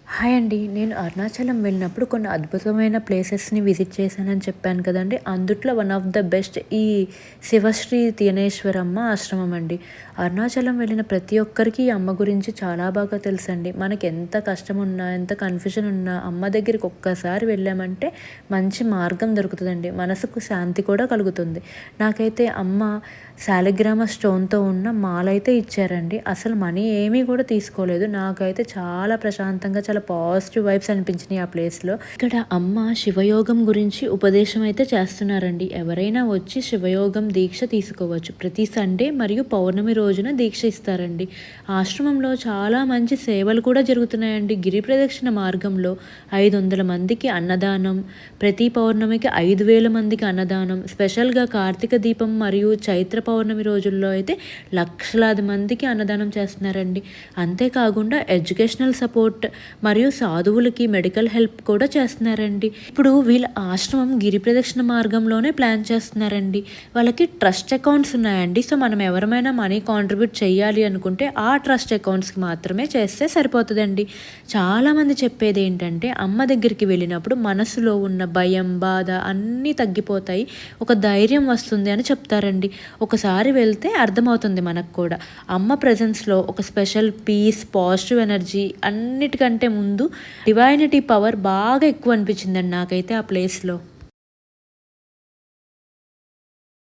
Hi అండి. నేను అరుణాచలం వెళ్ళినప్పుడు కొన్ని అద్భుతమైన ప్లేసెస్‌ని విజిట్ చేశానని చెప్పాను కదండీ! అందుట్లో వన్ ఆఫ్ ద బెస్ట్ ఈ శివశ్రీ తినేశ్వరమ్మ ఆశ్రమం అండి. అరుణాచలం వెళ్ళిన ప్రతి ఒక్కరికి ఈ అమ్మ గురించి చాలా బాగా తెలుసండి. మనకెంత కష్టమున్నా, ఎంత కన్‌ఫ్యూజన్ ఉన్నా అమ్మ దగ్గరికి ఒక్కసారి వెళ్ళామంటే మంచి మార్గం దొరుకుతదండి. మనసుకు శాంతి కూడా కలుగుతుంది. నాకైతే అమ్మ శాలిగ్రామ స్టోన్‌తో ఉన్న మాలైతే ఇచ్చారండి. అసలు మనీ ఏమీ కూడా తీసుకోలేదు. నాకైతే చాలా ప్రశాంతంగా, చాలా పాజిటివ్ వైబ్స్ అనిపించినాయి ఆ ప్లేస్‌లో. ఇక్కడ అమ్మ శివయోగం గురించి ఉపదేశం అయితే చేస్తున్నారండి. ఎవరైనా వచ్చి శివయోగం దీక్ష తీసుకోవచ్చు. ప్రతి సండే మరియు పౌర్ణమి రోజున దీక్ష ఇస్తారండి. ఆశ్రమంలో చాలా మంచి సేవలు కూడా జరుగుతున్నాయండి. గిరి ప్రదక్షిణ మార్గంలో 500 మందికి అన్నదానం, ప్రతి పౌర్ణమికి 5,000 మందికి అన్నదానం, స్పెషల్‌గా కార్తీక దీపం మరియు చైత్ర పౌర్ణమి రోజుల్లో అయితే లక్షలాది మందికి అన్నదానం చేస్తున్నారండి. అంతేకాకుండా ఎడ్యుకేషనల్ సపోర్ట్ మరియు సాధువులకి మెడికల్ హెల్ప్ కూడా చేస్తున్నారండి. ఇప్పుడు వీళ్ళ ఆశ్రమం గిరి ప్రదక్షిణ మార్గంలోనే ప్లాన్ చేస్తున్నారండి. వాళ్ళకి ట్రస్ట్ అకౌంట్స్ ఉన్నాయండి. సో మనం ఎవరమైనా మనీ కాంట్రిబ్యూట్ చేయాలి అనుకుంటే ఆ ట్రస్ట్ అకౌంట్స్కి మాత్రమే చేస్తే సరిపోతుందండి. చాలామంది చెప్పేది ఏంటంటే అమ్మ దగ్గరికి వెళ్ళినప్పుడు మనసులో ఉన్న భయం, బాధ అన్నీ తగ్గిపోతాయి, ఒక ధైర్యం వస్తుంది అని చెప్తారండి. ఒకసారి వెళ్తే అర్థమవుతుంది మనకు కూడా. అమ్మ ప్రెజెన్స్లో ఒక స్పెషల్ పీస్, పాజిటివ్ ఎనర్జీ, అన్నిటికంటే ముందు డివైనిటీ పవర్ బాగా ఎక్కువ అనిపించిందండి నాకైతే ఆ ప్లేస్లో.